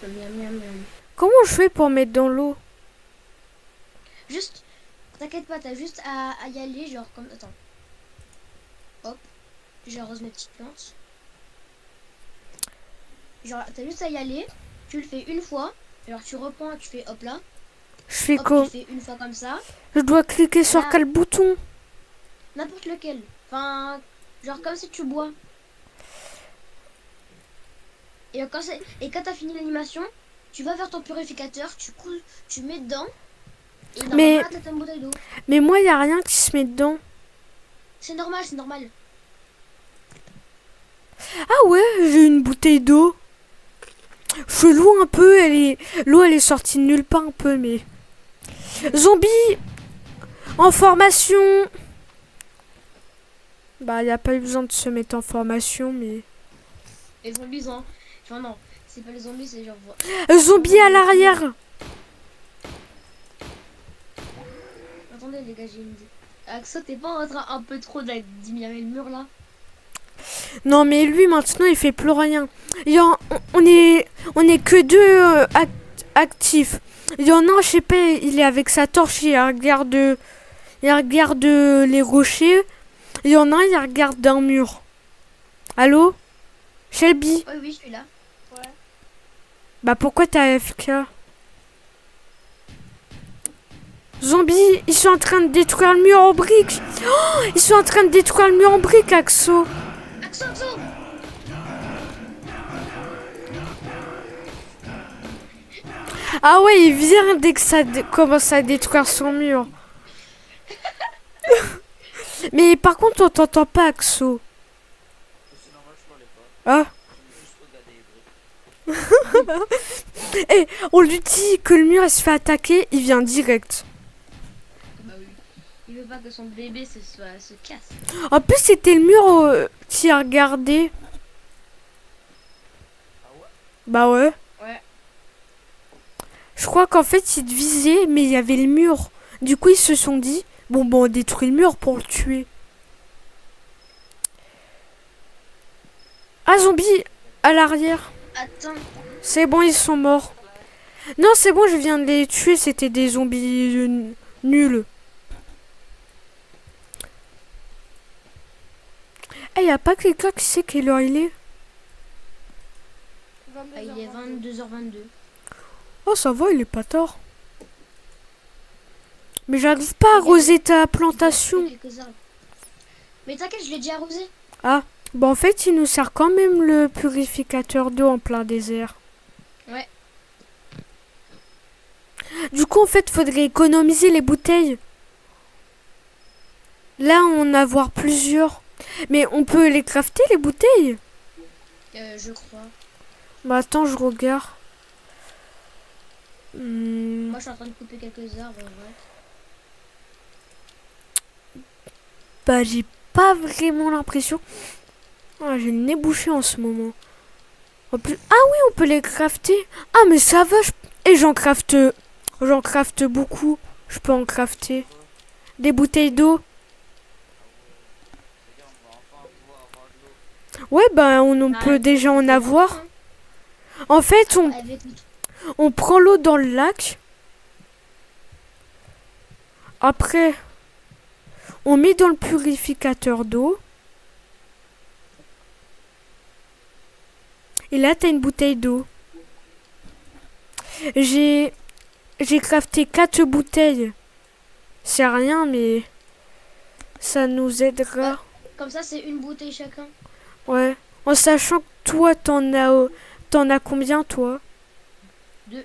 S2: Miam.
S1: Comment je fais pour mettre dans l'eau?
S2: Juste, t'inquiète pas, t'as juste à y aller, genre comme... Attends. Hop. J'arrose mes petites plantes. Genre, t'as juste à y aller, tu le fais une fois, alors tu reprends, tu fais hop là.
S1: Je fais
S2: Hop,
S1: quoi?
S2: tu fais une fois comme ça.
S1: Je dois cliquer sur
S2: Là.
S1: quel bouton?
S2: N'importe lequel. Enfin, genre comme si tu bois. Et quand t'as fini l'animation, tu vas vers ton purificateur, tu mets dedans. Et
S1: Mais-
S2: normalement, là, t'as une bouteille d'eau.
S1: Mais moi, y a rien qui se met dedans.
S2: C'est normal.
S1: Ah ouais, j'ai une bouteille d'eau. Chelou un peu, l'eau elle est sortie de nulle part un peu, mais... Zombie en formation. Bah, y a pas eu besoin de se mettre en formation, mais...
S2: Les zombies, hein. Enfin, non, c'est pas les zombies, c'est genre...
S1: Zombie à l'arrière.
S2: Attendez, les gars, j'ai une idée. Axo, t'es pas en train un peu trop d'admirer le mur, là?
S1: Non, mais lui, maintenant, il fait plus rien. On est que deux actifs. Il y en a un, je sais pas, il est avec sa torche, il regarde les rochers. Il y en a un, il regarde d'un mur. Allô? Shelby?
S2: Oui, je suis là.
S3: Ouais.
S1: Bah pourquoi t'as AFK? Zombies, ils sont en train de détruire le mur en briques. Oh, ils sont en train de détruire le mur en briques, Axo.
S2: Axo!
S1: Ah ouais, il vient dès que ça commence à détruire son mur. Mais par contre, on t'entend pas, Axo.
S4: C'est normal, je parlais pas.
S1: Ah.
S4: Je vais juste regarder les briques.
S1: Et on lui dit que le mur il se fait attaquer, il vient direct.
S2: Bah oui. Il veut pas que son bébé se casse.
S1: En plus, c'était le mur qui a regardé.
S4: Ah ouais?
S1: Bah ouais.
S2: Ouais.
S1: Je crois qu'en fait, ils te visaient, mais il y avait le mur. Du coup, ils se sont dit, bon, on détruit le mur pour le tuer. Ah, zombie à l'arrière.
S2: Attends.
S1: C'est bon, ils sont morts. Non, c'est bon, je viens de les tuer, c'était des zombies nuls. Eh, y a pas quelqu'un qui sait quelle heure il est?
S2: Il est 22h22.
S1: Oh, ça va, il est pas tard. Mais j'arrive pas à arroser ta plantation.
S2: Quelques arbres. Mais t'inquiète, je l'ai déjà arrosé.
S1: Ah, bon, en fait, il nous sert quand même le purificateur d'eau en plein désert.
S2: Ouais.
S1: Du coup, en fait, faudrait économiser les bouteilles. Là, on en a avoir plusieurs. Mais on peut les crafter, les bouteilles?
S2: Je crois.
S1: Bah, attends, je regarde. Hmm,
S2: Moi, je suis en train de couper quelques arbres, ouais.
S1: bah, j'ai pas vraiment l'impression. Ah, j'ai le nez bouché en ce moment. En plus... Ah oui, on peut les crafter. Ah, mais ça va. Et j'en crafte beaucoup. Je peux en crafter. Des bouteilles d'eau.
S4: C'est-à-dire, on va enfin pouvoir avoir de l'eau.
S1: Ouais, bah, on
S2: Ah,
S1: peut déjà en
S2: c'est
S1: avoir.
S2: bon,
S1: En fait,
S2: hein. Avec le
S1: on prend l'eau dans le lac. Après, on met dans le purificateur d'eau. Et là, t'as une bouteille d'eau. J'ai crafté 4 bouteilles. C'est rien, mais ça nous aidera.
S2: Comme ça, c'est une bouteille chacun.
S1: Ouais. En sachant que toi, t'en as combien, toi?
S2: 2.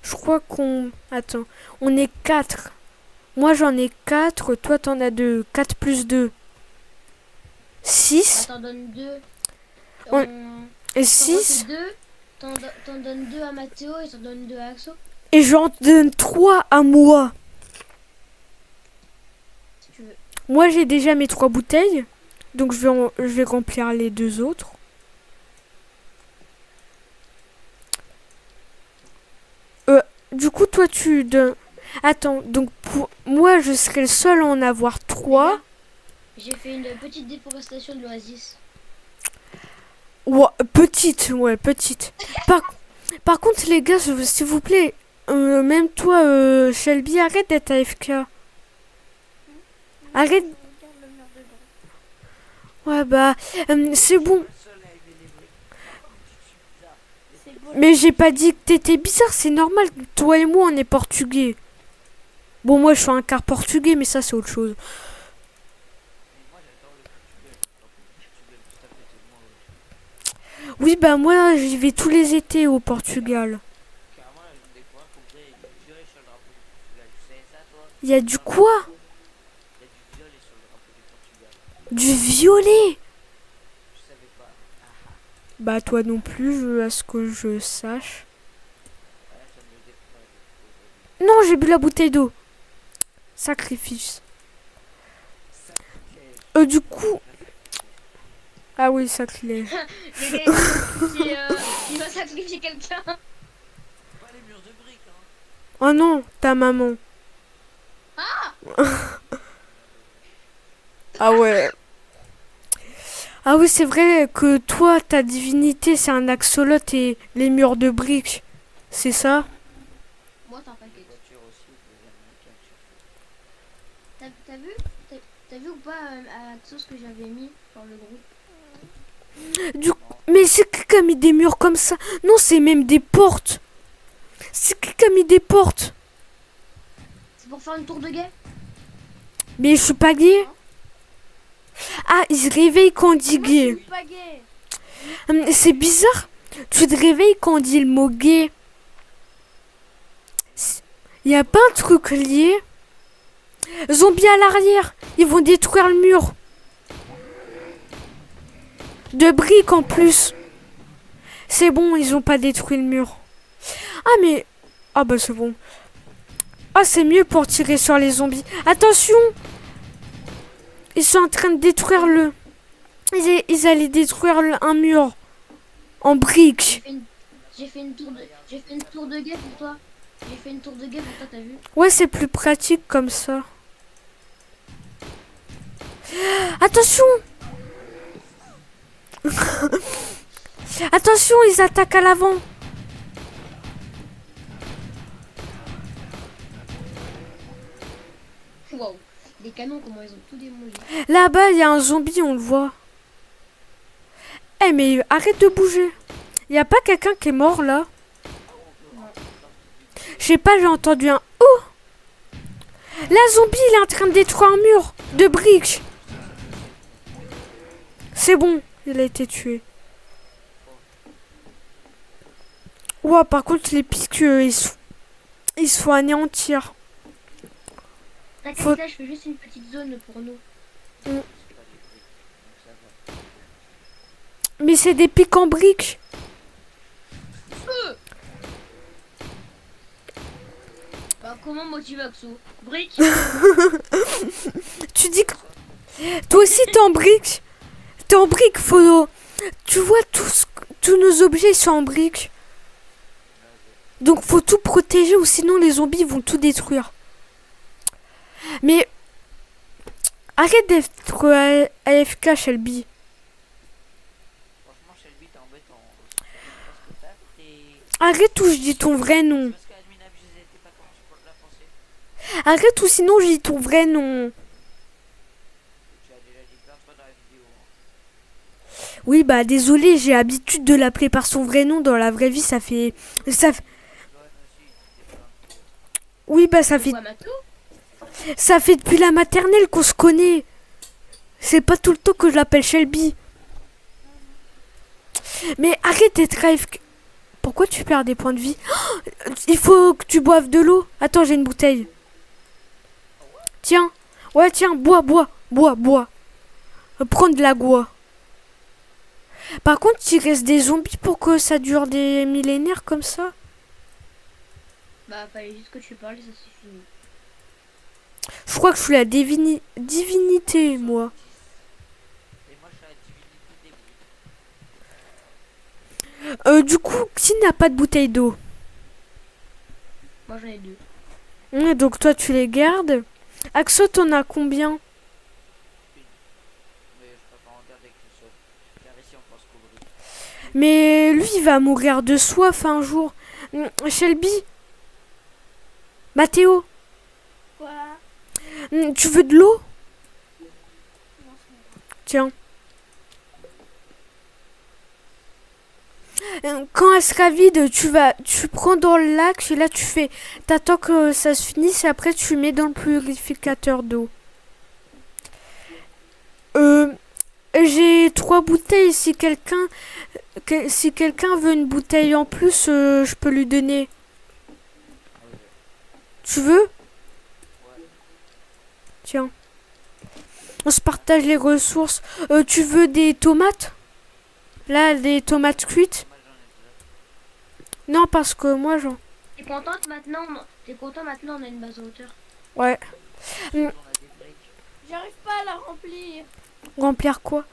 S1: Je crois qu'on... Attends. On est 4. Moi, j'en ai 4. Toi, t'en as 2. 4 plus 2. 6.
S2: T'en donnes 2.
S1: Ouais. Et 6.
S2: 6. 2. T'en donnes 2 à Mathéo et t'en donnes 2 à Axo.
S1: Et j'en donne 3 à moi.
S2: Si tu veux.
S1: Moi, j'ai déjà mes 3 bouteilles. Donc, je vais remplir les 2 autres. Du coup, toi, tu donnes... Attends, donc pour moi, je serai le seul à en avoir 3.
S2: J'ai fait une petite déforestation de l'oasis.
S1: Ouais, petite. Par contre, les gars, s'il vous plaît, même toi, Shelby, arrête d'être AFK. Arrête.
S3: Regarde le mur de bronze.
S1: Ouais, bah, c'est bon.
S4: Le seul à aimer les briques. Je suis bizarre.
S3: C'est beau.
S1: Mais j'ai pas dit que t'étais bizarre, c'est normal. Toi et moi, on est portugais. Bon, moi, je suis un quart portugais, mais ça, c'est autre chose.
S4: Mais moi, j'adore le Portugal. Le Portugal, juste à côté de moi.
S1: Oui, bah, moi, j'y vais tous les étés au Portugal.
S4: Carrément, là, je viens de découvrir qu'on faisait du violet sur le drapeau du Portugal. Tu savais ça, toi?
S1: Il y a du quoi?
S4: Il y a du violet sur le drapeau du Portugal.
S1: Du violet?
S4: Je savais pas. Ah ah.
S1: Bah, toi non plus, à ce que je sache.
S4: Ouais, ça me le découvrir aujourd'hui.
S1: Non, j'ai bu la bouteille d'eau. Sacrifice.
S4: Sacrilège.
S1: Du coup... Ah oui, sacrilège.
S2: Le gars, il va sacrifier quelqu'un.
S4: Pas les murs de briques, hein.
S1: Oh non, ta maman. Ah ouais. Ah oui, c'est vrai que toi, ta divinité, c'est un axolote et les murs de briques. C'est ça?
S2: Moi, t'en
S4: Les
S2: paquet.
S4: voitures aussi, les américaines, surtout.
S2: T'as vu T'as vu ou pas à Axo ce que j'avais mis dans le groupe?
S1: Mais c'est qui qui a mis des murs comme ça? Non, c'est même des portes. C'est qui a mis des portes?
S2: C'est pour faire une tour de guet.
S1: Mais je suis pas gay. Ah, il se réveille quand on dit
S3: Moi, je suis
S1: gay.
S3: pas gay.
S1: C'est bizarre. Tu te réveilles quand on dit le mot gay. Y a pas un truc lié? Zombies à l'arrière. Ils vont détruire le mur. De briques en plus. C'est bon, ils ont pas détruit le mur. Ah mais... Ah bah c'est bon. Ah c'est mieux pour tirer sur les zombies. Attention! Ils sont en train de détruire le... Ils allaient détruire un mur. En briques.
S2: J'ai fait une tour de guet pour toi. J'ai fait une tour de guet pour toi, t'as vu?
S1: Ouais, c'est plus pratique comme ça. Attention! Attention, ils attaquent à l'avant.
S2: Waouh. Les canons, comment ils ont tout démoli.
S1: Là-bas, il y a un zombie, on le voit. Eh, mais arrête de bouger. Y a pas quelqu'un qui est mort là? Je sais pas, j'ai entendu un oh! La zombie, il est en train de détruire un mur de briques. C'est bon, il a été tué. Ouah, par contre, les pics, ils se font anéantir.
S2: T'inquiète,
S1: Faut-
S2: là, je fais juste une petite zone pour nous.
S4: C'est pas des briques, donc ça va.
S1: Mais c'est des pics en briques.
S2: Bah, comment motiver Axo? Brique.
S1: Tu dis que toi aussi t'es en briques. T'es en briques, faut... Tu vois, tous nos objets ils sont en briques. Donc faut tout protéger ou sinon les zombies vont tout détruire. Mais arrête d'être AFK, Shelby.
S4: Franchement, Shelby, t'es embêtant. Parce que t'as tes...
S1: Arrête ou je dis ton vrai nom.
S4: Parce qu'admin abusé, t'es pas comment tu peux la penser.
S1: Arrête ou sinon je dis ton vrai nom.
S4: Tu as déjà dit plein de fois dans la vidéo. Hein.
S1: Oui, bah désolé, j'ai l'habitude de l'appeler par son vrai nom. Dans la vraie vie, ça fait...
S4: John aussi, t'es plein de fois.
S1: Oui, bah ça fait...
S2: Quoi, Mato?
S1: Ça fait depuis la maternelle qu'on se connaît. C'est pas tout le temps que je l'appelle Shelby. Mais arrête d'être AFK. Pourquoi tu perds des points de vie? Oh, il faut que tu boives de l'eau. Attends, j'ai une bouteille. Tiens. Ouais, tiens, bois. Prends de la goie. Par contre, il reste des zombies pour que ça dure des millénaires comme ça.
S2: Bah, fallait juste que tu parles et ça c'est fini.
S1: Je crois que je suis la divinité, moi.
S4: Et moi, je suis la divinité des briques.
S1: Du coup, qui n'a pas de bouteille d'eau?
S2: Moi j'en ai deux.
S1: Donc toi, tu les gardes. Axo, t'en as combien?
S4: Mais je peux pas en garder qu'une seule. Car ici, on pense qu'aux briques.
S1: Mais lui, il va mourir de soif un jour. Shelby? Mathéo?
S3: Quoi?
S1: Tu veux de l'eau?
S3: Non, c'est bon.
S1: Tiens. Quand elle sera vide, tu prends dans le lac et là t'attends que ça se finisse et après tu mets dans le purificateur d'eau. J'ai 3 bouteilles. Si quelqu'un veut une bouteille en plus, je peux lui donner.
S4: Ouais.
S1: Tu veux?
S4: Ouais.
S1: Tiens. On se partage les ressources. Tu veux des tomates? Là, des tomates cuites?
S4: Moi, j'en ai déjà.
S1: Non, parce que moi, j'en...
S2: T'es contente maintenant? T'es content maintenant? On a une base en hauteur.
S1: Ouais.
S4: On a des briques.
S3: J'arrive pas à la remplir.
S1: Remplir quoi?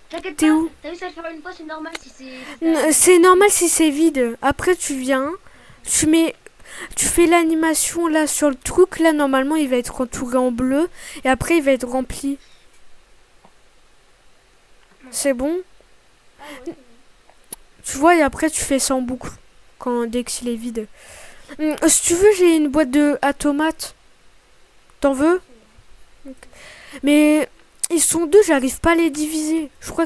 S2: T'inquiète
S1: T'es
S2: pas.
S1: où?
S2: T'as vu ça le faire une fois, c'est normal si c'est.
S1: C'est normal si c'est vide. Après, tu viens, tu fais l'animation là sur le truc. Là, normalement, il va être entouré en bleu. Et après, il va être rempli. C'est bon?
S3: Ah ouais, c'est bon.
S1: Tu vois, et après, tu fais ça en boucle. Dès qu'il est vide. Si tu veux, j'ai une boîte à tomates. T'en veux? Mais ils sont deux, j'arrive pas à les diviser. Je crois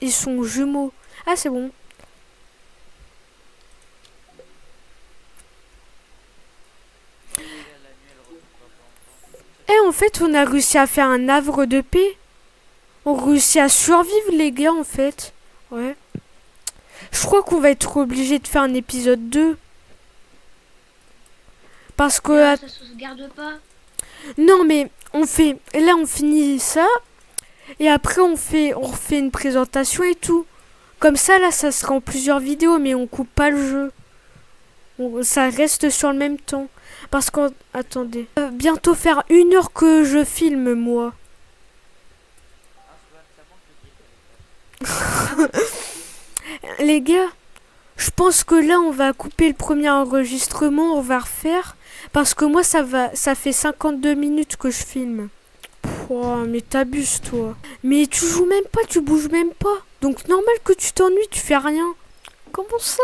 S1: ils sont jumeaux. Ah, c'est bon.
S4: Et là, la nuit, elle retourne pas longtemps.
S1: En fait, on a réussi à faire un havre de paix. On réussit à survivre, les gars, en fait. Ouais. Je crois qu'on va être obligé de faire un épisode 2. Parce que...
S2: Ah, ça se garde pas.
S1: Non, mais on finit ça. Et après, on refait une présentation et tout. Comme ça, là, ça sera en plusieurs vidéos, mais on coupe pas le jeu. Ça reste sur le même temps. Parce que... Attendez. Bientôt faire 1 heure que je filme, moi.
S4: Ah, ça manque de briques avec ça.
S1: Les gars, je pense que là, on va couper le premier enregistrement. On va refaire. Parce que moi, ça fait 52 minutes que je filme. Pouah, mais t'abuses, toi. Mais tu joues même pas, tu bouges même pas. Donc normal que tu t'ennuies, tu fais rien. Comment ça?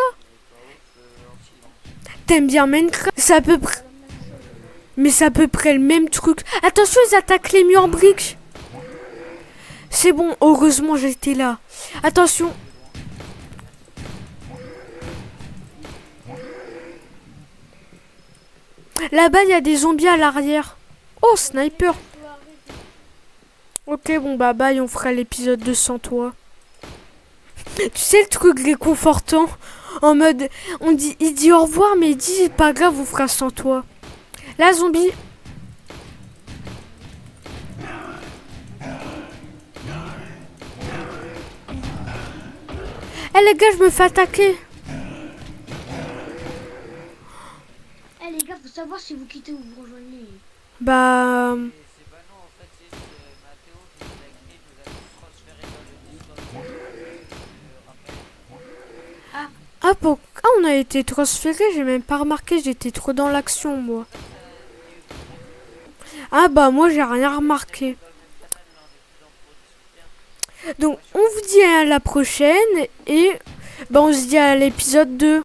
S1: T'aimes bien Minecraft? C'est à peu près... Mais c'est à peu près le même truc. Attention, ils attaquent les murs en briques. C'est bon, heureusement j'étais là. Attention. Là-bas, il y a des zombies à l'arrière. Oh, sniper.
S3: Je dois arrêter.
S1: Ok, bon, bah, bye, on fera l'épisode 2 sans toi. Tu sais, le truc réconfortant. En mode, il dit au revoir, mais il dit, c'est pas grave, on fera sans toi. Là, zombie. Eh, les gars, je me fais attaquer.
S2: Eh les gars, faut savoir si vous quittez ou vous rejoignez.
S1: Bah...
S4: C'est pas nous en fait, c'est Mathéo qui nous a écrit, nous a tout transféré dans le Discord. Je rappelle.
S1: on a été transféré, j'ai même pas remarqué, j'étais trop dans l'action, moi. Ah bah, moi, j'ai rien remarqué. Donc, on vous dit à la prochaine et bah, on se dit à l'épisode 2.